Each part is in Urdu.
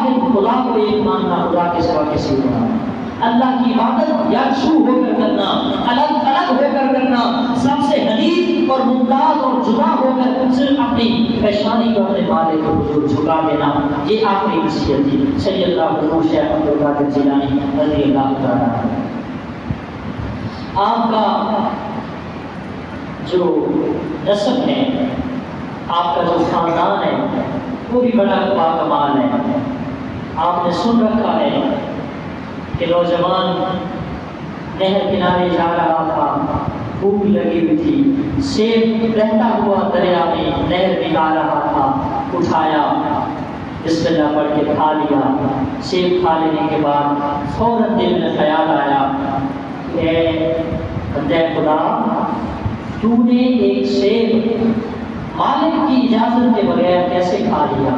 واحد خدا کو ایک ماننا، خدا کے سوا کسی کو نہ، اللہ کی عبادت یکسو ہو کر کرنا، الگ الگ ہو کر کرنا، سب سے حنیف اور ممتاز اور جدا ہو کر صرف اپنی پیشانی کو اپنے مالک کے حضور جھکا دینا، یہ آخری نصیحت تھی سید اللہ حضور شیخ عبد القادر جیلانی رضی اللہ تعالیٰ عنہ۔ آپ کا جو نسب ہے، آپ کا جو خاندان ہے، وہ بھی بڑا باکمال ہے۔ آپ نے سن رکھا ہے کہ نوجوان نہر کنارے جا رہا تھا، بھوک لگی ہوئی تھی، سیب بہتا ہوا دریا میں نہر میں آ رہا تھا، اٹھایا، بسم اللہ پڑھ کے کھا لیا۔ سیب کھا لینے کے بعد فوراً دل میں خیال آیا کہ اے بندے خدا، تو نے ایک سیب مالک کی اجازت کے بغیر کیسے کھا لیا،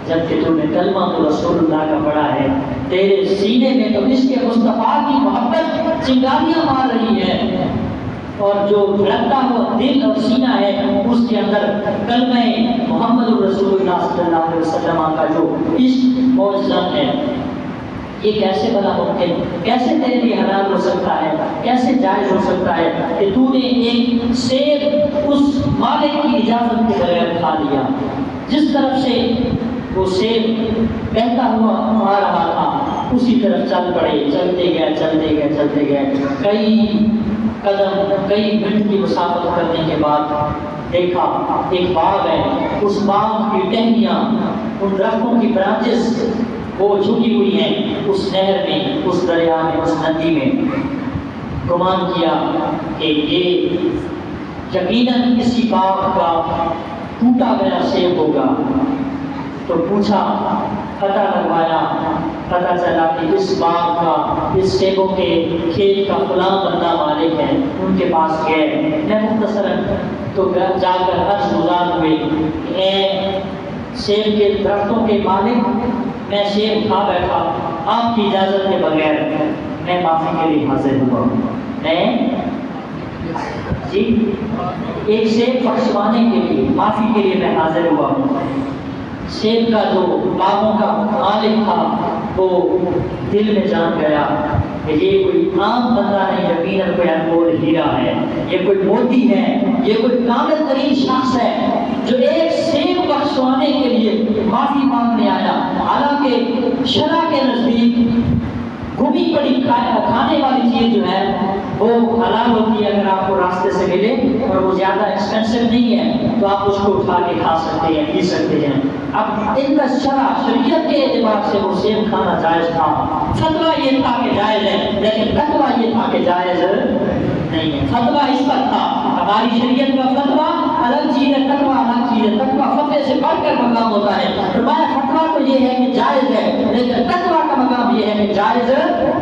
جبکہ تو نے کلمہ تو رسول اللہ کا پڑھا ہے، تیرے سینے میں تو اس کے مصطفیٰ کی محبت چنگاریاں مار رہی ہے، اور جو دھڑکتا ہوا دل اور سینہ ہے اس کے اندر کلمہ محمد رسول اللہ صلی اللہ علیہ وسلم کا جو عشق موجزن ہے، یہ کیسے بلا ممکن، کیسے تیرے لیے حلال ہو سکتا ہے، کیسے جائز ہو سکتا ہے کہ تو نے ایک سیب اس مالک کی اجازت کے بغیر کھا لیا۔ جس طرف سے وہ سیب بہتا ہوا آ رہا تھا اسی طرف چل پڑے، چلتے گئے کئی قدم، کئی منٹ کی مسافت کرنے کے بعد دیکھا ایک باغ ہے، اس باغ کی ٹہنیاں، ان درختوں کی برانچز وہ جھکی ہوئی ہیں اس نہر میں، اس دریا میں، اس ندی میں۔ گمان کیا کہ یہ یقیناً کسی باغ کا ٹوٹا گیا سیب ہوگا، تو پوچھا، پتہ لگوایا، پتہ چلا کہ اس باغ کا، اس سیبوں کے کھیت کا فلاں بندہ مالک ہے۔ ان کے پاس گئے، میں مختصراً تو جا کر عرض گزار ہوئے کہ اے سیب کے درختوں کے مالک، میں سیب کھا بیٹھا، آپ کی اجازت کے بغیر، میں معافی کے لیے حاضر ہوا، میں جی ایک سیب بخشوانے کے لیے، معافی کے لیے میں حاضر ہوا۔ سیب کا جو باغوں کا مالک تھا وہ دل میں جان گیا کہ یہ کوئی عام بندہ نہیں، یقیناً کوئی انمول ہیرا ہے، یہ کوئی موتی ہے، یہ کوئی کامل ترین شخص ہے جو ایک سیب بخشوانے کے لیے معافی مانگنے آیا۔ حالانکہ شرع کے نزدیک گھمی پڑی کھانے والی چیز جو ہے وہ حلال ہوتی ہے، اگر آپ کو راستے سے ملے اور وہ زیادہ ایکسپینسو نہیں ہے تو آپ اس کو اٹھا کے کھا سکتے ہیں، پی سکتے ہیں۔ اب ان کا شریعت کے اعتبار سے وہ سیب کھانا جائز تھا، فتویٰ یہ تھا کہ جائز ہے، لیکن فتویٰ یہ تھا کہ جائز نہیں ہے۔ فتویٰ اس پر تھا، ہماری شریعت کا فتویٰ الگ چیز ہے، فتویٰ الگ چیز ہے، فتویٰ فتوے سے بڑھ کر مقام ہوتا ہے۔ فرمایا فتویٰ تو یہ ہے کہ جائز ہے، لیکن فتویٰ کا مقام یہ ہے کہ جائز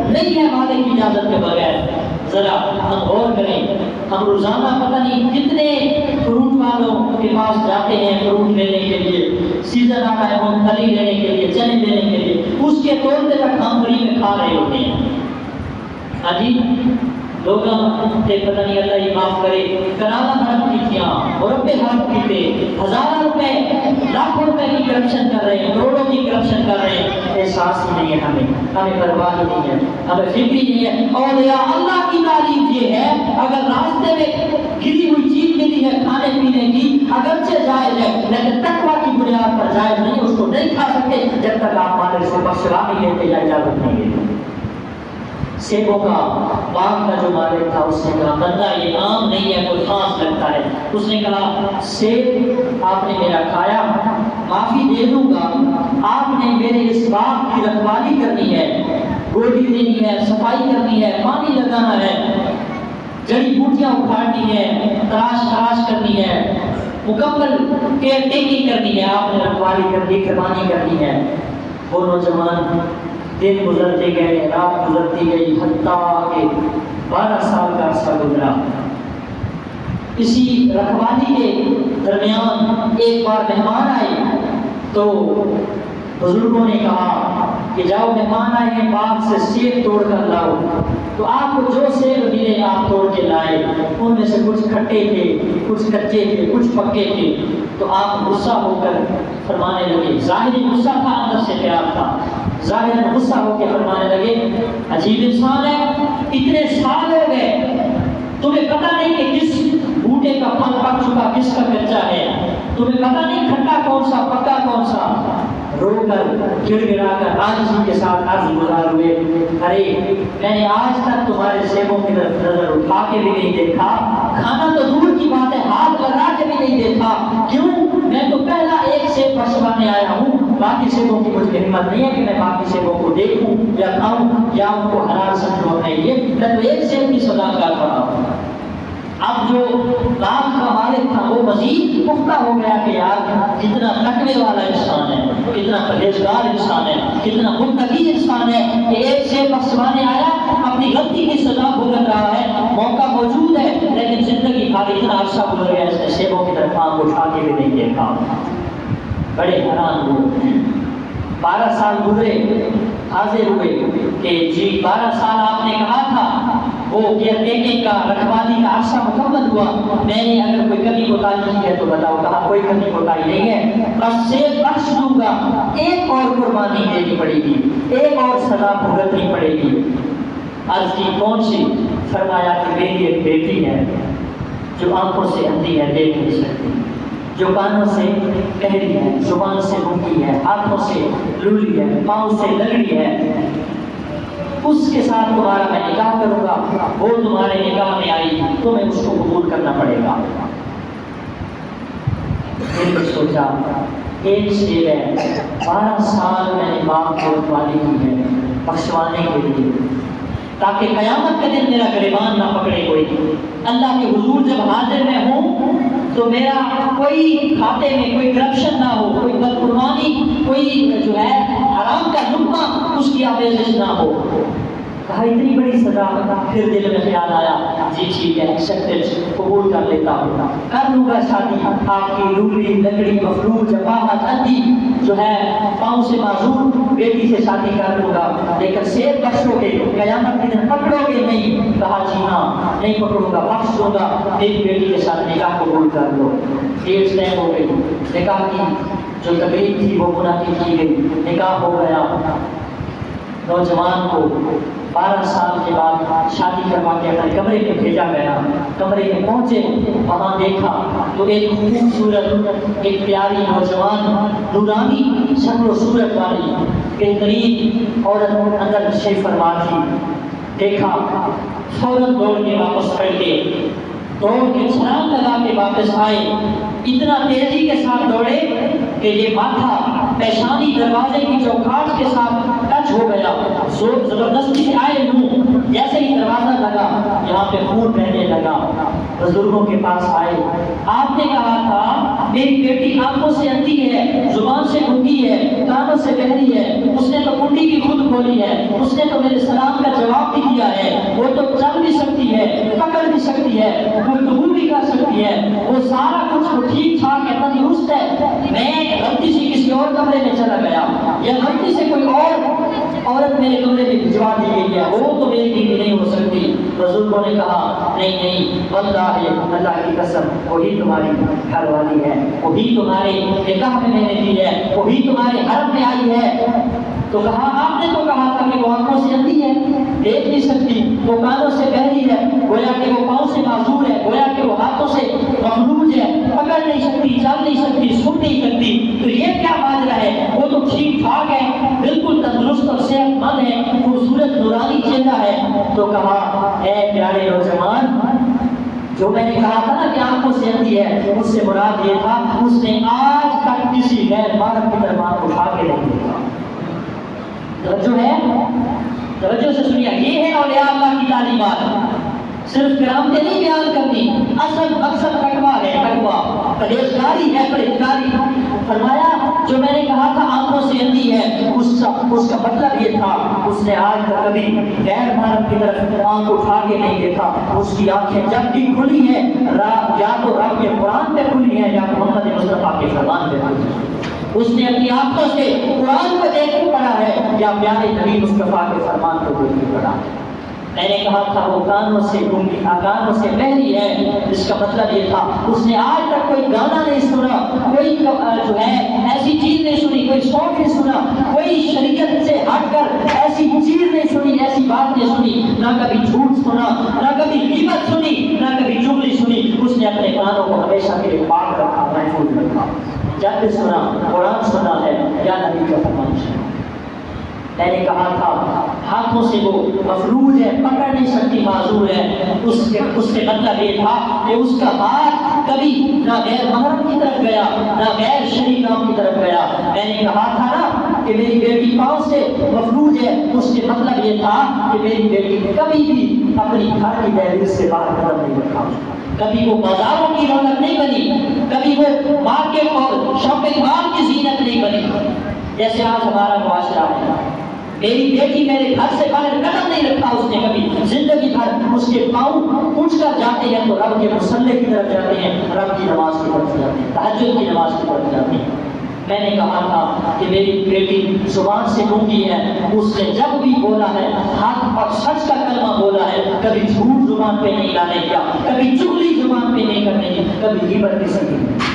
نہیں ہے مالک کی اجازت کے بغیر۔ ذرا ہم غور کریں، ہم روزانہ پتہ نہیں کتنے فروٹ والوں کے پاس جاتے ہیں فروٹ لینے کے لیے، سیزن آ رہا ہے مونگ لینے کے لیے، چنے لینے کے لیے، اس کے توڑتے تک ہم فری میں کھا رہے ہوتے ہیں۔ ہاں جی، لوگ پتہ نہیں اللہ ہی معاف کرے، کرانا حرم کی تھیاں، مربے حرم کی تھے، ہزاروں روپے، لاکھوں روپے کی کرپشن کر رہے ہیں، کروڑوں کی کرپشن کر رہے ہیں، احساس ہی نہیں ہے ہمیں پرواہ ہی نہیں ہے، ہمیں فکر ہی نہیں ہے۔ اولیاء اللہ کی تعریف یہ ہے، اگر راستے میں گری ہوئی چیز ملی ہے کھانے پینے کی، اگرچہ جائز ہے لیکن تقویٰ کی بنیاد پر جائز نہیں، اس کو نہیں کھا سکتے جب تک آپ مالک سے بخشوا نہیں لیتے یا اجازت نہیں لیتے۔ سیبوں کا باغ کا جو مالک تھا اس نے کہا بندہ یہ عام نہیں ہے، کوئی خاص لگتا ہے۔ اس نے کہا سیب آپ نے میرا کھایا، معافی دے دوں گا، آپ نے میرے اس باغ کی رکھوالی کرنی ہے، گوڈی دینی ہے، صفائی کرنی ہے، پانی لگانا ہے، جڑی بوٹیاں اکھاڑنی ہے، تراش کرنی ہے، مکمل کیئر ٹیکنگ کرنی ہے، آپ نے رکھوالی کرنی، قربانی کرنی ہے۔ وہ نوجوان دن گزرتے گئے، رات گزرتی گئی، حتیٰ کہ 12 سال کا عرصہ گزرا۔ اسی رکھوالی کے درمیان ایک بار مہمان آئے تو بزرگوں نے کہا کہ جاؤ مہمان آئے ہیں، باغ سے سیب توڑ کر لاؤ۔ تو آپ کو جو سیب ملے آپ توڑ کے لائے، ان میں سے کچھ کھٹے تھے، کچھ کچے تھے، کچھ پکے تھے۔ تو آپ غصہ ہو کر فرمانے لگے، ظاہری غصہ تھا، اندر سے پیار تھا، ظاہر غصہ ہو کے فرمانے لگے عجیب انسان ہے، اتنے سال ہو گئے تمہیں پتہ نہیں کہ کس بوٹے کا پھل پک چکا کس کا کچا ہے، تمہیں پتہ نہیں کھٹا کون سا پکا کون سا۔ رو کر گڑ گڑا کر عاجزی کے ساتھ عرض گزار ہوئے ارے میں نے آج تک تمہارے سیبوں کی طرف نظر اٹھا کے بھی نہیں دیکھا، کھانا تو دور کی بات ہے ہاتھ لگا کے بھی نہیں دیکھا، کیوں؟ میں تو پہلا ایک سیب پچھوانے آیا ہوں، باقی سیبوں کی مجھے ہمت نہیں ہے کہ میں باقی سیبوں کو دیکھوں یا کھاؤں یا ان کو حلال سمجھوں اپنے لیے، میں تو ایک سیب کی سزا کر رہا ہوں۔ اب جو باغ کا مالک تھا وہ مزید پختہ ہو گیا کہ یار کتنا تقوی والا انسان ہے، کتنا پرہیزگار انسان ہے، کتنا متقی انسان ہے کہ ایک سے پسوانے آیا اپنی غلطی کی سزا بھگت رہا ہے، موقع موجود ہے لیکن زندگی بھر اتنا عرصہ گزر گیا اس نے سیبوں کی طرف آنکھ اٹھا کے بھی نہیں دیکھا۔ بڑے حیران ہوئے، 12 سال گزرے، حاضر ہوئے کہ جی 12 سال آپ نے کہا تھا، وہ کیئر کا رکھوالی کا عرصہ مکمل ہوا، میں نے اگر کوئی کمی کوتاہی کی ہے تو بتاؤ، کہا کوئی کمی کوتاہی نہیں ہے، بس سیب بخش دوں گا، ایک اور قربانی دینی پڑے گی، ایک اور سزا بھگتنی پڑے گی۔ عرض کی کون سی؟ فرمایا کہ میری ایک بیٹی ہے جو آنکھوں سے اندھی ہے، دیکھ نہیں سکتی، جو کانوں سے بہری ہے، زبان سے گونگی ہے، ہاتھوں سے لولی ہے، پاؤں سے لنگڑی ہے، اس کے ساتھ تمہارا میں نکاح کروں گا، وہ تمہارے نکاح میں آئی تمہیں اس کو قبول کرنا پڑے گا۔ میں نے سوچا ایک سیب ہے، 12 سال میں نے باپ کو رکھوالی کی ہے بخشوانے کے لیے تاکہ قیامت کے دن میرا گریبان نہ پکڑے کوئی، اللہ کے حضور جب حاضر میں ہوں تو میرا کوئی کھاتے میں کوئی کرپشن نہ ہو، کوئی بدقربانی، کوئی جو ہے حرام کا لقمہ اس کی آمیزش نہ ہو۔ کہا اتنی بڑی سزا، پھر دل میں خیال آیا جی ٹھیک ہے ایکسیپٹنس، قبول کر لیتا ہوں، کر لوں گا شادی، آپ کی لولی لکڑی مفلوج جفاحت اندھی جو ہے پاؤں سے معذور بیٹی سے شادی کر لوں گا، لیکن سیب بخشو گے قیامت کے دن پکڑو گے نہیں؟ کہا جی ہاں نہیں پکڑوں گا، بخش دوں گا، میری بیٹی کے ساتھ نکاح قبول کر لو۔ ڈیٹ طے ہو گئی، نکاح کی جو تقریب تھی وہ منعقد کی گئی، نکاح ہو گیا۔ نوجوان کو 12 سال کے بعد شادی کروا کے اپنے کمرے میں بھیجا گیا، کمرے میں پہنچے، وہاں دیکھا تو ایک خوبصورت ایک پیاری نوجوان نورانی شکل و صورت والی بہترین عورت اندر تشریف فرما تھی۔ دیکھا فوراً دوڑ کے واپس پڑھ کے دوڑ کے چھلانگ لگا کے واپس آئے، اتنا تیزی کے ساتھ دوڑے کہ یہ ماتھا پیشانی دروازے کی چوکھاٹ کے ساتھ ٹچ ہو گیا، زبردستی سے آئے منہ، جیسے ہی دروازہ لگا یہاں پہ خون بہنے لگا۔ بزرگوں کے پاس آئے، آپ نے کہا تھا میری بیٹی آنکھوں سے اندھی ہے، زبان سے گونگی ہے، کانوں سے بہری ہے، اس نے تو کنڈی بھی خود کھولی ہے، اس نے تو میرے سلام کا جواب بھی دیا ہے، وہ تو چل بھی سکتی ہے، پکڑ بھی سکتی ہے، گفتگو بھی کر سکتی ہے، وہ سارا کچھ ٹھیک ٹھاک ہے، تندرست ہے، میں غلطی سے کسی اور کمرے میں چلا گیا یا غلطی سے کوئی اور عورت میرے کمرے میں بھجوا دی گئی ہے، وہ تو میری بیوی نہیں ہو سکتی۔ بزرگوں نے کہا نہیں نہیں واللہ اللہ کی قسم وہی تمہاری گھر والی ہے، وہی تمہارے نکاح میں میں نے دی ہے، وہی تمہارے حرم میں آئی ہے۔ تو کہا آپ نے تو کہا تھا کہ وہ آنکھوں سے اندھی ہے، دیکھ نہیں سکتی، وہ کانوں سے بہری ہے، گویا کہ وہ پاؤں سے معذور ہے، گویا کہ وہ ہاتھوں سے مفلوج ہے، پکڑ نہیں سکتی، چل نہیں سکتی، سن نہیں سکتی، تو یہ کیا ماجرا ہے؟ وہ تو ٹھیک ٹھاک ہے، بالکل تندرست اور صحت مند ہے، خوبصورت نورانی چہرہ ہے۔ تو کہا اے پیارے نوجوان، جو میں نے کہا تھا نا کہ آنکھوں سے اندھی ہے، اس سے مراد یہ تھا اس نے آج تک کسی غیر محرم کی طرف آنکھ اٹھا کے نہیں دیکھا۔ توجہ ہے، توجہ سے سنیا، یہ ہے اولیاء اللہ کی تعلیمات، صرف کرامتیں نہیں بیان کرنی، اصل مقصد تقویٰ ہے، تقویٰ پرہیزگاری ہے، پرہیزگاری۔ فرمایا جو میں نے کہا تھا آنکھوں سے اندھی ہے، اس کا مطلب یہ تھا اس نے آج تک کبھی غیر محرم کی طرف آنکھ اٹھا کے نہیں دیکھا، اس کی آنکھیں جب بھی کھلی ہیں یا تو رب کے قرآن پہ کھلی ہیں یا محمد مصطفیٰ کے فرمان پہ کھلی ہیں، اس نے اپنی آنکھوں سے قرآن کو دیکھ کے پڑھا ہے یا پیارے نبی مصطفیٰ کے فرمان کو دیکھ کے پڑھا ہے۔ میں نے کہا تھا وہ کانوں سے گونگی، کانوں سے بہری ہے، اس کا مطلب یہ تھا اس نے آج تک کوئی گانا نہیں سنا، کوئی جو ہے ایسی چیز نہیں سنی، کوئی سانگ نہیں سنا، کوئی شریعت سے ہٹ ہٹ کر ایسی چیز نہیں سنی، ایسی بات نہیں سنی، نہ کبھی جھوٹ سنا، نہ کبھی غیبت سنی، نہ کبھی چغلی سنی۔ اس نے اپنے کانوں کو ہمیشہ کے لیے پاک رکھا، محفوظ رکھا۔ جب بھی سنا قرآن سنا ہے یا نبی کا فرمان سنا۔ میں نے کہا تھا ہاتھوں سے وہ مفلوج ہے، پکڑ نہیں سکتی، معذور ہے، اس سے مطلب یہ تھا کہ اس کا ہاتھ کبھی نہ غیر محرم کی طرف گیا، نہ غیر شرعی کام کی طرف گیا۔ میں نے کہا تھا نا کہ میری بیٹی پاؤں سے مفلوج ہے، اس سے مطلب یہ تھا کہ میری بیٹی نے کبھی بھی اپنی گھر کی دہلیز سے باہر قدم نہیں رکھا، کبھی وہ بازاروں کی رونق نہیں بنی، کبھی وہ مارکیٹ اور شاپنگ مال کی زینت نہیں بنی جیسے آج ہمارا معاشرہ ہے۔ میری بیٹی میرے گھر سے باہر قدم نہیں رکھا اس نے کبھی، زندگی بھر اس کے پاؤں اٹھ کر جاتے ہیں تو رب کے مصلی کی طرف جاتے ہیں، رب کی نماز کی طرف جاتے ہیں، تہجد کی نماز کی طرف جاتے ہیں۔ میں نے کہا تھا کہ میری بیٹی زبان سے گونگی ہے، اس نے جب بھی بولا ہے حق اور سچ کا کلمہ بولا ہے، کبھی جھوٹ زبان پہ نہیں لانے دیا، کبھی چغلی زبان پہ نہیں کرنے دی، کبھی غیبت نہیں سکی۔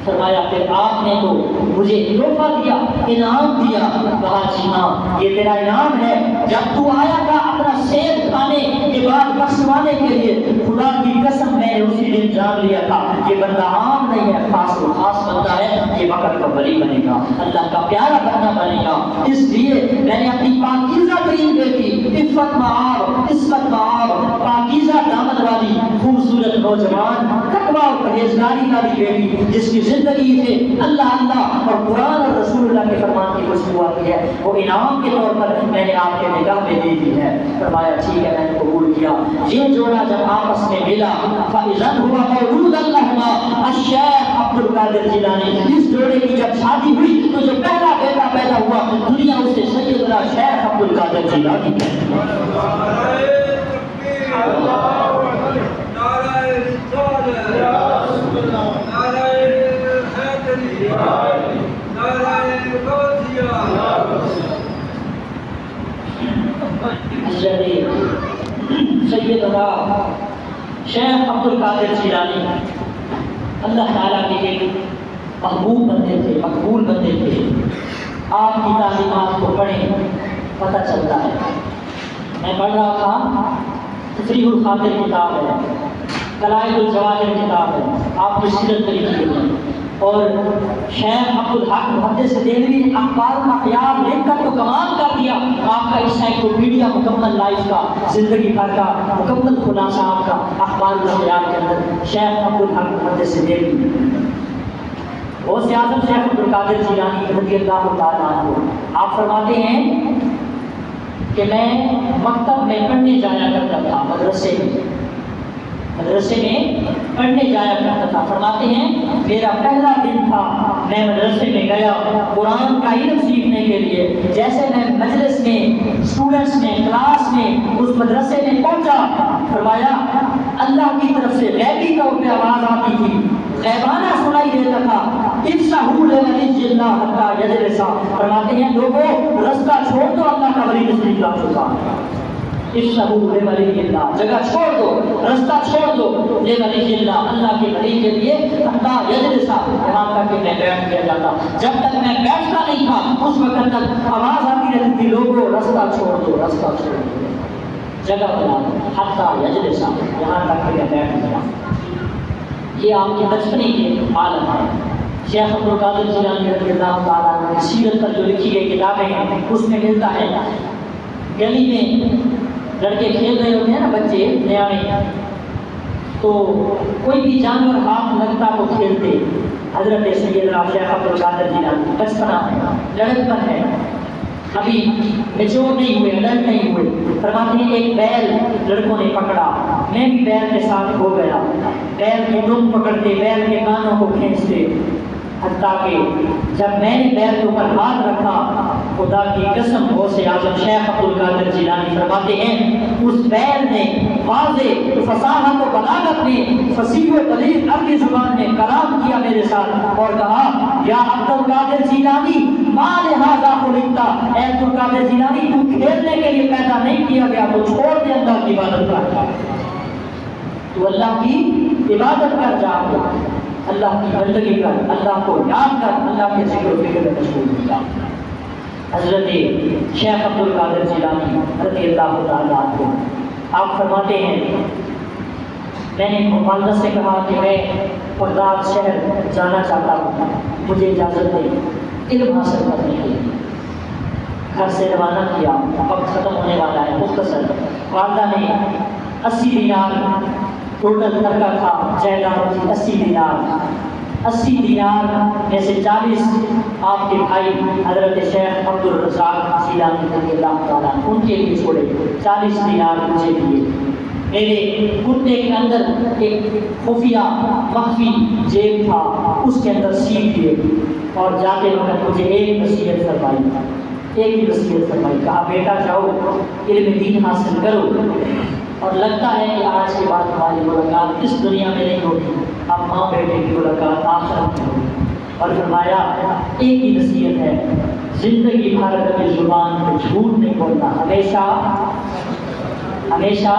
فرمایا پھر آپ نے تو مجھے تحفہ دیا، انعام دیا۔ کہا جی ہاں یہ تیرا انعام ہے، جب تو آیا تھا اپنا سیب کھانے کے بعد بخشوانے کے لیے، خدا کی قسم میں نے اسی دن جان لیا تھا یہ بندہ عام نہیں ہے، خاص و خاص بندہ ہے، یہ وقت کا ولی بنے گا، اللہ کا پیارا بندہ بنے گا۔ اس لیے میں نے اپنی پاکیزہ ترین بیٹی، عفت معاب، عصمت معاب، پاکیزہ دامن والی خوبصورت نوجوان، تقویٰ اور پرہیزگاری والی بیٹی، جس کی زندگی سے اللہ اللہ اور قرآن اور رسول اللہ کے فرمان کی خوشبو آتی ہے، وہ انعام کے طور پر میں نے آپ کے نگاہ میں دے دی ہے۔ فرمایا ٹھیک ہے، میں نے قبول کیا۔ یہ جوڑا جب آپس میں ملا فَإِذَنْ هُوَ مَوْلُودًا لَهُمَا الشیخ عبد القادر جیلانی، اس جوڑے کی جب شادی ہوئی تو جو پہلا بیٹا پیدا ہوا دنیا اسے سیدنا شیخ عبد القادر جیلانی سیدنا شیخ عبد القادر جیلانی اللہ تعالیٰ کے ایک محبوب بندے تھے، مقبول بندے تھے۔ آپ کی تعلیمات کو پڑھیں پتہ چلتا ہے۔ میں پڑھ رہا تھا، تفریح الخاطر کتاب ہے، قلائد الجواہر کتاب ہے، آپ کی سیرت لکھی ہے، اور شیخ عبد الحق محدث دہلوی نے اخبار کا خیال لکھ کر تو کمال کر دیا۔ آپ کا انسائکلوپیڈیا مکمل لائف کا، زندگی بھر کا مکمل خلاصہ آپ کا اخبار کا خیال کے اندر شیخ عبد الحق محدث دہلوی، غوث اعظم شیخ عبد القادر جیلانی رضی اللہ تعالیٰ عنہ، آپ فرماتے ہیں کہ میں مکتب میں پڑھنے جایا کرتا تھا، مدرسے میں پڑھنے جایا کرتا تھا۔ فرماتے ہیں میرا پہلا دن تھا، میں مدرسے میں گیا قرآن کا علم سیکھنے کے لیے۔ جیسے میں مجلس میں، اسٹوڈنٹس میں، کلاس میں، اس مدرسے میں پہنچا، فرمایا اللہ کی طرف سے غیبی طور پہ آواز آتی تھی، غیبانہ سنائی دیتا تھا، افسحوا لولی اللہ حتی یجلس، فرماتے ہیں لوگوں رستہ چھوڑ دو، اللہ کا ولی نزدیک لا چکا۔ افسحوا لولی اللہ، جگہ چھوڑ دو، رستہ چھوڑ دو، لولی اللہ، اللہ کے ولی کے لیے، حتی یجلس، یہاں تک کہ میں بیٹھ گیا جاتا۔ جب تک میں بیٹھتا نہیں تھا اس وقت تک آواز آتی رہتی تھی لوگوں رستہ چھوڑ دو، رستہ چھوڑ دو، جگہ بنا دو، حتی یجلس، یہاں تک کہ میں بیٹھ گیا۔ یہ آپ کے بچپنے کے عالم ہے۔ شیخ عبد القادر جیلانی رضی اللہ تعالیٰ عنہ کی سیرت پر جو لکھی گئی کتابیں ہیں اس میں ملتا ہے، گلی میں لڑکے کھیل رہے ہوتے ہیں نا، بچے نیانے، تو کوئی بھی جانور ہاتھ لگتا تو کھیلتے۔ حضرت سیدنا شیخ عبد القادر جیلانی بچپنا ہے، لڑکپن ہے، ابھی میچور نہیں ہوئے، اڈلٹ نہیں ہوئے۔ فرماتے ہیں ایک بیل لڑکوں نے پکڑا، میں بھی بیل کے ساتھ ہو گیا، بیل کی دم پکڑتے، بیل کے کانوں کو کھینچتے، حتیٰ کہ جب میں نے بیل کے اوپر ہاتھ رکھا، خدا کی قسم غوث اعظم شیخ عبد القادر جیلانی فرماتے ہیں اس بیل نے واضح فصاحت و بلاغت میں فصیح و بلیغ عربی زبان میں کلام کیا میرے ساتھ اور کہا یا عبد القادر جیلانی ما لہذا خلقت، اے عبد القادر جیلانی تو کھیلنے کے لیے پیدا نہیں کیا گیا، تو چھوڑ دے اللہ کی عبادت کر، تو اللہ کی عبادت کر، جا اللہ کی بندگی کر، اللہ کو یاد کر، اللہ کے ذکر و فکر میں مشغول ہو جا۔ حضرت شیخ عبد القادر جیلانی رضی اللہ تعالیٰ عنہ آپ فرماتے ہیں میں نے والدہ سے کہا کہ میں بغداد شہر جانا چاہتا ہوں، مجھے اجازت دیں علم حاصل کرنے کے لیے۔ گھر سے روانہ کیا، وقت ختم ہونے والا ہے، مختصر والدہ نے 80 دینار ٹوٹل ترکہ تھا، جائیداد تھی 80 دینار، 80 دینار میں سے 40 آپ کے بھائی حضرت شیخ عبد الرزاق جیلانی رضی اللہ تعالیٰ ان کے لیے چھوڑے، 40 دینار مجھے دیے۔ میرے کرتے کے اندر ایک خفیہ مخفی جیب تھا، اس کے اندر سیٹ دیے اور جاتے وقت مجھے ایک نصیحت فرمائی، ایک ہی نصیحت فرمائی، کہا بیٹا جاؤ علم دین حاصل کرو، اور لگتا ہے کہ آج کے بعد ہماری ملاقات اس دنیا میں نہیں ہوگی، اب ماں بیٹے کی ملاقات آخرت میں ہوگی۔ اور فرمایا ایک ہی نصیحت ہے، زندگی بھر کبھی زبان پہ جھوٹ نہیں بولنا، ہمیشہ ہمیشہ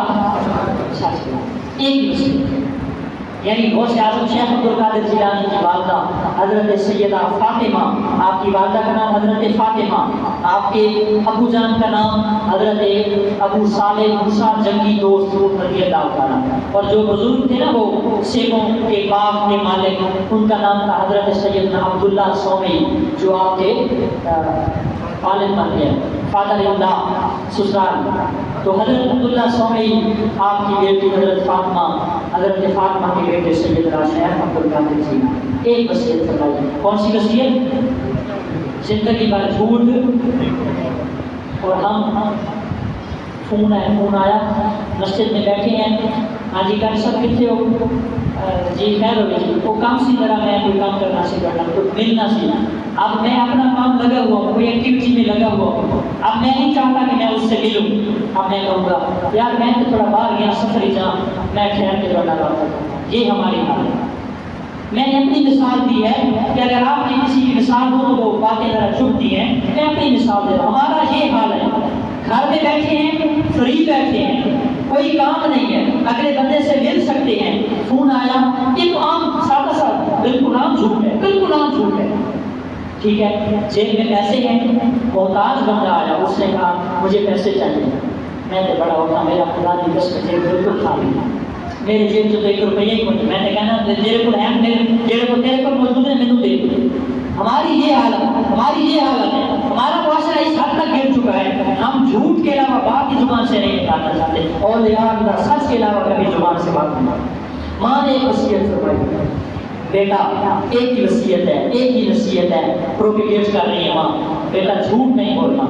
سچ بولنا، ایک ہی نصیحت۔ یعنی غوث اعظم شیخ عبد القادر جیلانی کی والدہ حضرت سیدہ فاطمہ، آپ کی والدہ کا نام حضرت فاطمہ، آپ کے ابو جان کا نام حضرت ابو صالح موسیٰ جنگی دوست رضی اللہ تعالیٰ، اور جو بزرگ تھے نا وہ سیبوں کے باغ کے مالک، ان کا نام تھا حضرت سیدنا عبداللہ سومی، جو آپ کے والد بن گئے، فادر اللہ سسرال۔ تو حضرت عبداللہ سومی آپ کی بیٹی حضرت فاطمہ، حضرت فاطمہ کے بیٹے سیدنا شیخ عبد القادر جی ایک وصیت فرمائی۔ کون سی وصیت؟ زندگی بھر جھوٹ، اور ہم فون آیا مسجد میں بیٹھے ہیں، ہاں جی کل سب کتنے ہو جی خیر ہو گئی، وہ کام سی طرح میں کوئی کام کرنا سی کرنا تو ملنا سی، اب میں اپنا کام لگا ہوا ہوں، کوئی ایکٹیویٹی میں لگا ہوا ہوں، اب میں نہیں چاہتا کہ میں اس سے ملوں، اب میں کہوں گا یار میں تو تھوڑا باہر گیا سفری جا، میں ٹھہر کے لوٹا رہا تھا۔ یہ ہماری حالت ہے۔ میں نے اپنی مثال دی ہے کہ اگر آپ نے کسی کی مثال دو تو وہ باتیں ذرا چبھتی ہیں، میں اپنی مثال دے رہا ہوں۔ ہمارا یہ حال ہے، گھر میں بیٹھے ہیں، فری بیٹھے ہیں، کوئی کام نہیں ہے، اگلے بندے سے مل سکتے ہیں، فون آیا، یہ تو عام سادہ سا بالکل عام جھوٹ ہے، بالکل عام جھوٹ ہے، ٹھیک ہے۔ جیب میں پیسے ہیں، محتاج بندہ آیا، اس نے کہا مجھے پیسے چاہیے، میں نے بڑا ہوتا میرا خدا کی قسم جیب بالکل خالی ہے، میرے جیب سے تو 1 روپیہ ہی نہیں، میں نے کہنا تیرے کو ہے، تیرے کو موجود ہے، مینوں دے دے۔ ہماری یہ حالت ہے، ہمارا معاشرہ اس حد تک گر چکا ہے، ہم جھوٹ کے علاوہ بات کی زبان سے نہیں نکالنا چاہتے، اور لہٰذا سچ کے علاوہ کبھی زبان سے بات نہیں۔ ماں نے ایک وصیت فرمائی، بیٹا ایک ہی وصیت ہے، ایک ہی نصیحت ہے، پروپیگیٹ کر رہی ہے ماں، بیٹا جھوٹ نہیں بولنا۔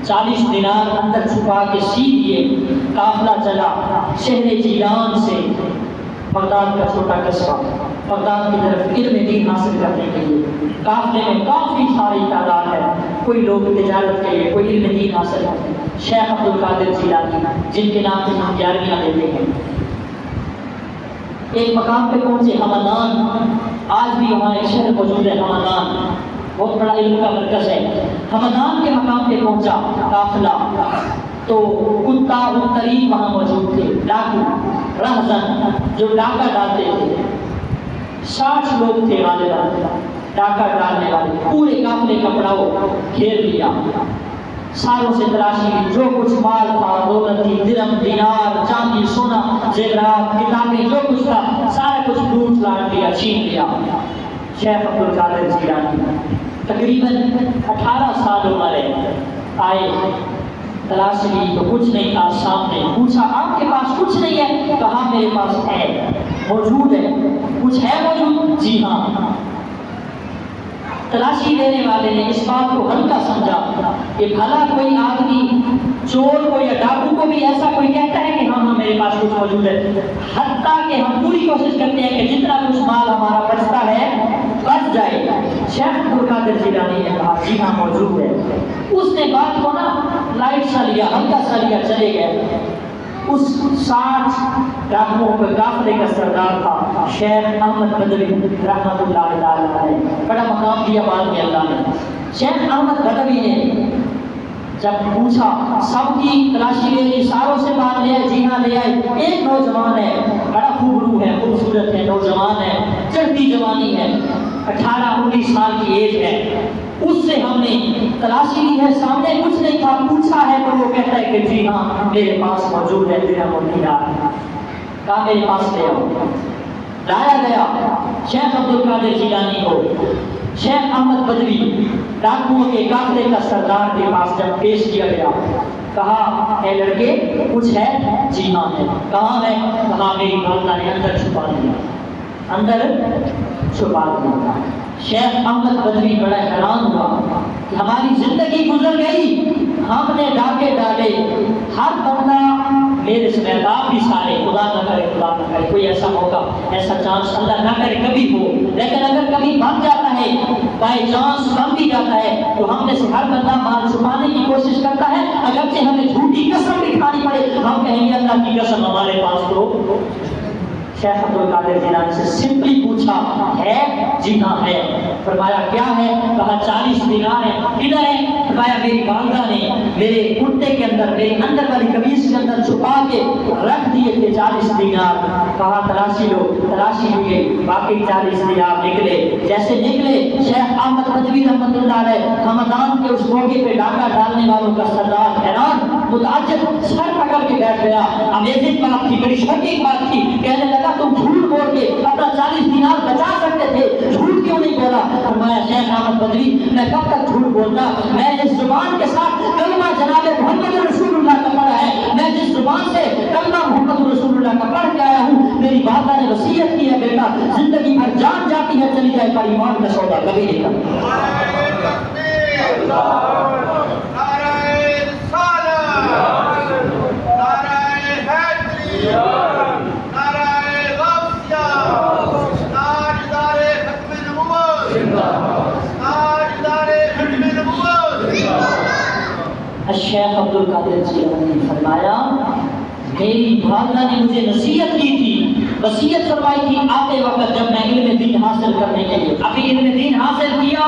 40 دینار اندر چھپا کے سی دیے، قافلہ چلا شہر جیلان سے بغداد کا چھوٹا قصبہ، بغداد کی طرف علم دین حاصل کرنے کے لیے۔ قافلے میں کافی ساری تعداد ہے، کوئی لوگ تجارت کے لیے، کوئی علم دین حاصل کرتے ہیں۔ شیخ عبد القادر جیلانی جن کے نام سے ہم 11ویاں لیتے ہیں، ایک مقام پہ پہنچے، ہمدان، آج بھی وہاں ایک شہر موجود ہے ہمدان، بہت بڑا علم کا مرکز ہے۔ ہمدان کے مقام پہ پہنچا قافلہ، تو کتا و طریق وہاں موجود تھے، ڈاکو رہزن جو ڈاکہ ڈالتے تھے، 60 لوگ تھے غالباً ڈاکہ ڈالنے والے، پورے قافلے کا پڑاؤ گھیر لیا، ساروں سے تلاشی لی، جو کچھ مال تھا، دولت تھی، درہم دینار چاندی سونا زیورات کتابیں جو کچھ تھا سارا کچھ لوٹ لاٹ لیا، چھین لیا۔ شیخ عبد القادر جیلانی تقریباً 18 سال عمر ہے، آئے تلاش لی تو کچھ نہیں تھا سامنے، پوچھا آپ کے پاس کچھ نہیں ہے؟ کہا میرے پاس ہے، موجود ہے، کچھ ہے موجود؟ جی ہاں۔ تلاشی لینے والے نے اس بات کو ہلکا سمجھا کہ بھلا کوئی آدمی چور کو یا ڈاکو کو بھی ایسا کوئی کہتا ہے کہ ہاں میرے پاس کچھ موجود ہے، حتیٰ کہ ہم پوری کوشش کرتے ہیں کہ جتنا کچھ مال ہمارا بچتا ہے بچ جائے۔ شیخ عبد القادر جیلانی نے کہا جی ہاں موجود ہے۔ اس نے بات کو نا لائٹ سا لیا، ہلکا سا لیا، چلے گئے۔ اس 60 ڈاکوؤں کے قافلے کا سردار تھا شیخ احمد بدوی رحمۃ اللہ تعالیٰ علیہ، بڑا مقام دیا بعد میں اللہ نے۔ شیخ احمد بدوی نے جب پوچھا، سب کی تلاشی لے لی، ساروں سے بات لے آئے، جی ہاں لے آئے، ایک نوجوان ہے، بڑا خوبرو ہے، خوبصورت ہے، نوجوان ہے، چڑھتی جوانی ہے، 18-19 سال کی ایج ہے، اس سے ہم نے تلاشی لی ہے، سامنے کچھ نہیں تھا، پوچھا ہے تو وہ کہتا ہے کہ جی ہاں میرے پاس موجود ہے درہم و دینار، کہا میرے پاس لے آؤ۔ لایا گیا شیخ عبد القادر جیلانی کو، شیخ احمد بدوی ڈاکوؤں کے قافلے کا سردار کے پاس جب پیش کیا گیا، کہا اے لڑکے کچھ ہے؟ جی ہاں ہے۔ کہاں ہے؟ کہا میری والدہ نے اندر چھپا دیا، اندر چھپا دیا۔ شیخ احمد بدوی بڑا حیران ہوا کہ ہماری زندگی گزر گئی، ہم نے ڈاکے ڈالے، ہر بندہ میرے سمیت آپ بھی سارے، خدا نہ کرے کوئی ایسا موقع، ایسا چانس اللہ نہ کرے کبھی ہو، لیکن اگر کبھی بن جاتا ہے، بائی چانس بن بھی جاتا ہے، تو ہم میں سے ہر بندہ مال چھپانے کی کوشش کرتا ہے، اگرچہ ہمیں جھوٹی قسم بھی کھانی پڑے، ہم کہیں گے اللہ کی قسم ہمارے پاس تو۔ شیخ عبد القادر جیلانی سے سمپلی پوچھا ہے؟ جی ہاں ہے۔ فرمایا کیا ہے؟ کہا 40 دینار ہیں۔ کدھر ہے؟ فرمایا میری والدہ نے میرے کرتے کے اندر، میری اندر والی قمیص کے اندر چھپا کے رکھ دیے تھے 40 دینار۔ کہا تلاشی لو، تلاشی لی گئی، باقی 40 دینار نکلے۔ جیسے نکلے شیخ احمد بدوی رحمۃ اللہ علیہ حمدان کے اس موقع پہ ڈاکہ ڈالنے والوں کا سردار حیران متعجب سر پکڑ کے بیٹھ گیا۔ امیزنگ بات تھی، بڑی شوکنگ بات تھی۔ کہنے لگا تم جھوٹ بول کے اپنا 40 دینار بچا سکتے تھے، جھوٹ کیوں نہیں بولا؟ فرمایا شیخ احمد بدوی میں کب تک جھوٹ بولتا، میں جس زبان کے ساتھ کلمہ جناب محمد رسول اللہ کا پڑھا ہے، میں جس زبان سے کلمہ محمد رسول اللہ کا پڑھ کے آیا ہوں، میری والدہ نے وصیت کی ہے بیٹا زندگی بھر جان جاتی ہے چلی جائے پر ایمان کا سودا کبھی نہیں کرتا۔ شیخ عبد القادر جیلانی نے فرمایا میری والدہ نے مجھے نصیحت کی تھی، وصیت فرمائی تھی آتے وقت جب میں علم دین حاصل کرنے کے لیے، ابھی علم دین حاصل کیا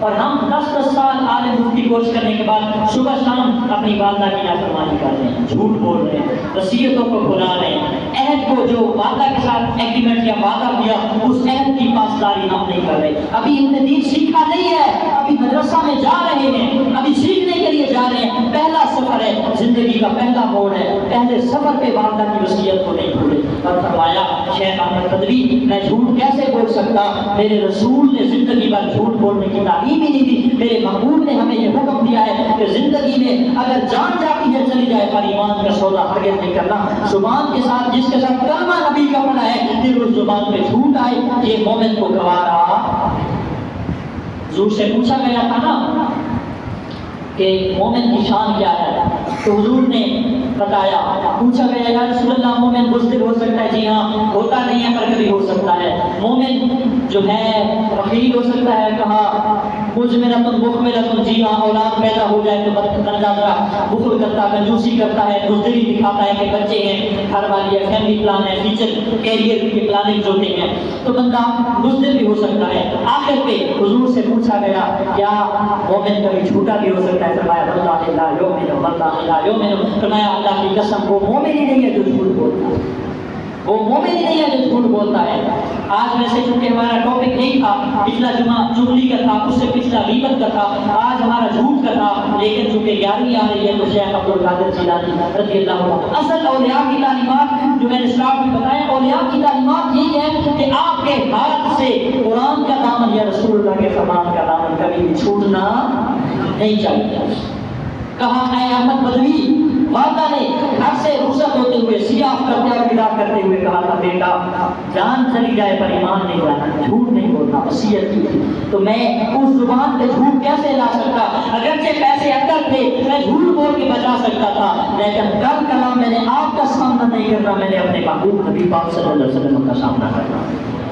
اور ہم 10 سال عالم مفتی کورس کرنے کے بعد صبح شام اپنی والدہ کی نافرمانی کر رہے ہیں، جھوٹ بول رہے ہیں، وصیتوں کو بھلا رہے ہیں، عہد کو جو والدہ کے ساتھ ایگریمنٹ یا وعدہ کیا اس عہد کی پاسداری ہم نہیں کر رہے، ابھی علم دین سیکھا نہیں ہے، ابھی مدرسہ میں جا رہے ہیں، ابھی سیکھنے کے لیے جا رہے ہیں، پہلا سفر ہے، زندگی کا پہلا موڑ ہے، پہلے سفر پہ والدہ کی وصیت کو نہیں بھولے۔ اور فرمایا شیخ احمد بدوی میں جھوٹ کیسے بول سکتا، میرے رسول نے زندگی بھر جھوٹ بولنے کی تعلیم ہی نہیں دی، میرے محبوب نے ہمیں یہ حکم دیا ہے کہ زندگی میں اگر جان جاتی ہے چلی جائے پر ایمان کا سودا ہرگز نہیں کرنا۔ زبان کے ساتھ جس کے ساتھ کلمہ نبی کا پڑا ہے پھر اس زبان پہ جھوٹ آئے یہ مومن کو گوارا۔ حضور سے پوچھا گیا تھا نا کہ مومن کی شان کیا ہے، تو حضور نے بتایا، پوچھا گیا یا رسول اللہ مومن بزدل ہو سکتا ہے؟ جی ہاں ہوتا نہیں ہے پر کبھی ہو سکتا ہے۔ مومن جو ہے بخیل ہو سکتا ہے؟ کہا مجمرۃ مخمرۃ، جی ہاں اولاد پیدا ہو جائے تو بن جاتا، بخل کرتا، کنجوسی کرتا ہے، بزدلی دکھاتا ہے کہ بچے ہیں، گھر والی ہے، فیملی پلان ہے، فیوچر کیریئر کی پلاننگ ہوتی ہے تو بندہ بزدل بھی ہو سکتا ہے۔ آخر پہ حضور سے پوچھا گیا کیا مومن کبھی جھوٹا بھی ہو سکتا ہے؟ فرمایا واللہ لا یؤمن، واللہ لا یؤمن، فرمایا اللہ کی قسم وہ مومن ہی نہیں ہے جو جھوٹ بولتا ہے، وہ مومن ہی نہیں ہے جو جھوٹ بولتا ہے۔ آج ویسے چونکہ ہمارا ٹاپک نہیں تھا، پچھلا جمعہ چغلی کا تھا، اس سے پچھلا غیبت کا تھا، آج ہمارا جھوٹ کا تھا، لیکن چونکہ 11ویں آ رہی ہے تو شیخ عبد القادر جیلانی رضی اللہ عنہ، اصل اولیاء کی تعلیمات جو میں نے اسٹارٹ میں بتایا، اولیاء کی تعلیمات یہی ہے کہ آپ کے ہاتھ سے قرآن کا دامن یا رسول اللہ کے فرمان کا دامن کبھی بھی چھوٹنا نہیں چاہیے۔ کہا اے احمد بدوی، والدہ نے گھر سے رخصت ہوتے ہوئے سیاہ کرتے اور ودا کرتے ہوئے کہا تھا بیٹا جان چلی جائے پر ایمان نہیں جانا، جھوٹ نہیں بولنا، وصیت کی تھی، تو میں اس زبان پہ جھوٹ کیسے لا سکتا؟ اگرچہ پیسے اندر تھے میں جھوٹ بول کے بچا سکتا تھا، لیکن کل کلام میں نے آپ کا سامنا نہیں کرنا، میں نے اپنے محبوب نبی پاک صلی اللہ علیہ وسلم کا سامنا کرنا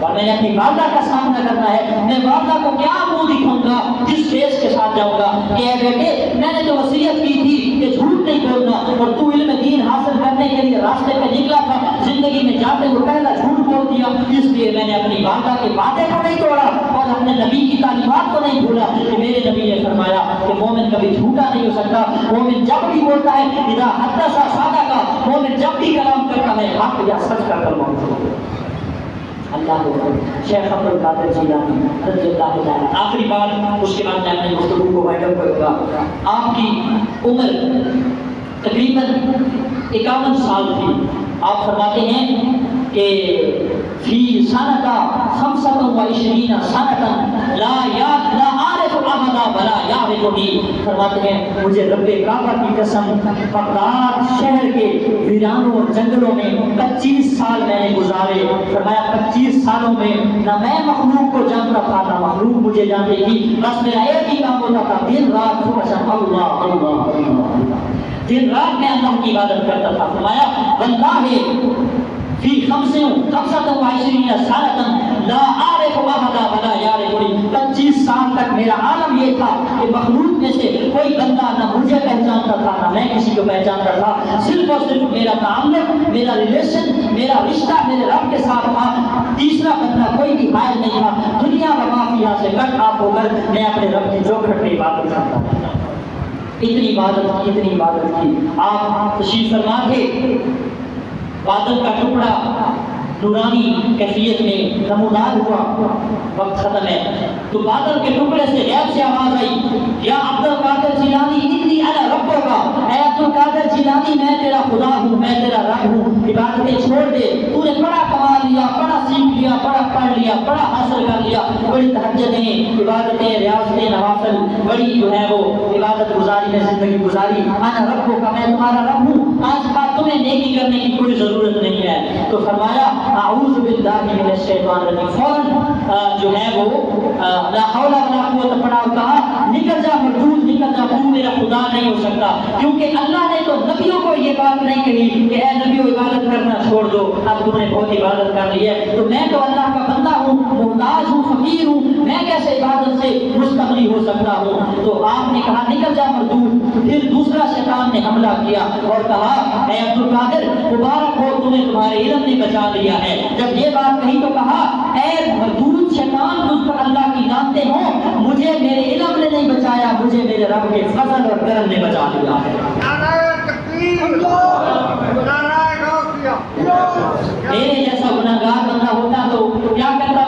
اور میں نے اپنی والدہ کا سامنا کرنا ہے۔ میں والدہ کو کیا منہ دکھاؤں گا جس فیس کے ساتھ جاؤں گا کہ اے بیٹے میں نے تو وصیت کی تھی کہ جھوٹ نہیں بولنا اور تو علم دین حاصل کرنے کے لیے راستے پہ نکلا تھا، زندگی میں جاتے ہوئے پہلا جھوٹ بول دیا، اس لیے میں نے اپنی والدہ کے وعدے کو نہیں توڑا اور اپنے نبی کی تعلیمات کو نہیں بھولا کہ میرے نبی نے فرمایا کہ مومن کبھی جھوٹا نہیں ہو سکتا، مومن جب بھی بولتا ہے اذا حدث صدق، مومن جب بھی کلام کرتا ہے حق یا سچ کا کلمہ۔ اللہ کو شیخ عبد القادر جیلانی رضی اللہ تعالیٰ. آخری بات، اس کے بعد میں اپنے گفتگو کو وائنڈ اپ کروں گا. آپ کی عمر تقریباً 51 سال تھی. آپ فرماتے ہیں کہ فی سنتا 25 سنتا لا عارف احدا ولا یعرفنی. فرماتے ہیں مجھے رب کعبہ کی قسم بغداد شہر کے ویرانوں اور جنگلوں میں 25 سال میں نے گزارے. فرمایا 25 سالوں میں نہ میں مخلوق کو جانتا تھا نہ مخلوق مجھے جانتی تھی. بس میرا ایک ہی کام ہوتا تھا، دن رات اللہ اللہ اللہ، دن رات میں اللہ کی عبادت کرتا تھا. فرمایا واللہ فی 25 سنتا لا عارف احدا ولا یعرفنی. 25 سال تک میرا عالم یہ تھا کہ مخلوق میں سے کوئی بندہ نہ مجھے پہچانتا تھا نہ میں کسی کو پہچانتا تھا. صرف اور صرف میرا تعلق، میرا ریلیشن، میرا رشتہ میرے رب کے ساتھ تھا. تیسرا بندہ کوئی بھی حائل نہیں تھا. دنیا و ما فیہا سے کٹ آف ہو کر میں اپنے رب کی چوکھٹ میں عبادت کرتا تھا. اتنی عبادت کی، اتنی عبادت کی. آپ تشریف فرما تھے، بادل کا ٹکڑا نورانی کیفیت میں نمودار ہوا. وقت ختم ہے تو بادل کے ٹکڑے سے غیب سے آواز آئی، یا عبد القادر جیلانی انی انا ربک. اے عبد القادر جیلانی میں تیرا خدا ہوں، میں تیرا رب ہوں. عبادتیں چھوڑ دے، تو نے بڑا کما لیا، بڑا سیکھ لیا، بڑا پڑھ لیا، بڑا حاصل کر لیا. بڑی تہجدیں، عبادتیں، ریاضتیں، نوافل، بڑی جو ہے وہ عبادت گزاری میں زندگی گزاری. انا ربک، میں تمہارا رب ہوں. آج بات تمہیں نیکی کرنے کی کوئی ضرورت نہیں ہے. تو فرمایا اعوذ باللہ من الشیطان الرجیم. فوراً جو ہے وہ لا حول ولا قوت پڑھا، کہا نکل جا مردود، نکل جا، تو میرا خدا نہیں ہو سکتا. کیونکہ اللہ نے تو نبیوں کو یہ بات نہیں کہی کہ اے نبیوں عبادت کرنا چھوڑ دو، اب تم نے بہت عبادت کر لی ہے. تو میں تو اللہ کا بندہ ہوں، محتاج ہوں، فقیر ہوں، میں کیسے عبادت سے مستغنی ہو سکتا ہوں. تو آپ نے کہا نکل جا مردود. پھر دوسرا شیطان نے حملہ کیا اور کہا اے عبد القادر مبارک ہو، تمہیں تمہارے علم نے بچا لیا ہے. جب یہ بات کہی تو کہا اے مردود شیطان، تجھ پر اللہ کی لعنتیں ہوں، مجھے میرے علم نے نہیں بچایا، مجھے میرے رب کے فضل اور کرم نے بچا لیا ہے. میرے جیسا گناہگار بندہ ہوتا تو کیا کرتا؟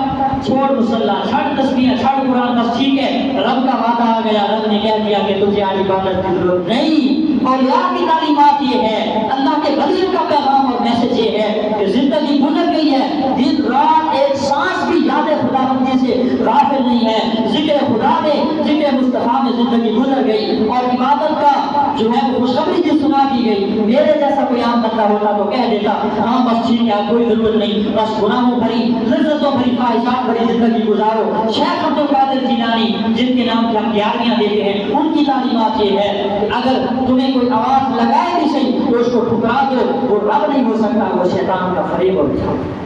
چھوڑ مصلی، چھڑ تسبیح، چھڑ قرآن، بس ٹھیک ہے رب کا وعدہ آ گیا، رب نے کہہ دیا کہ تجھے آج عبادت کی ضرورت نہیں. اور یاد کی تعلیمات یہ ہے، اللہ کے ولیوں کا پیغام اور میسج یہ ہے کہ زندگی گزر گئی ہے، دن رات ایک سانس بھی یاد خدا بندی سے غافل نہیں ہے. ذکر خدا میں، ذکر مصطفیٰ میں زندگی گزر گئی اور عبادت کا جو ہے وہ خوشخبری جو سنا دی گئی. میرے جیسا کوئی عام بندہ ہوتا تو کہہ دیتا ہاں بس ٹھیک ہے، کوئی ضرورت نہیں، بس گناہوں بھری، لذتوں بھری، خواہشات بھری زندگی گزارو. شیخ عبد القادر جیلانی جن کے نام کی ہم گیارہویں دیتے ہیں، ان کی تعلیمات یہ ہے کہ اگر تمہیں کوئی آواز لگائے بھی صحیح تو اس کو ٹھکرا دو. وہ رب نہیں ہو سکتا، وہ شیطان کا فریب اور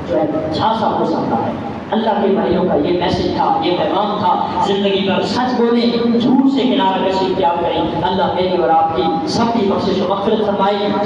جو ہے جھانسا ہو سکتا ہے. اللہ کے بھائیوں کا یہ میسج تھا، یہ پیغام تھا. زندگی پر سچ بولیں، جھوٹ سے کنارہ کشی اختیار کریں. اللہ میری اور آپ کی سب کی بخشش و مغفرت فرمائے.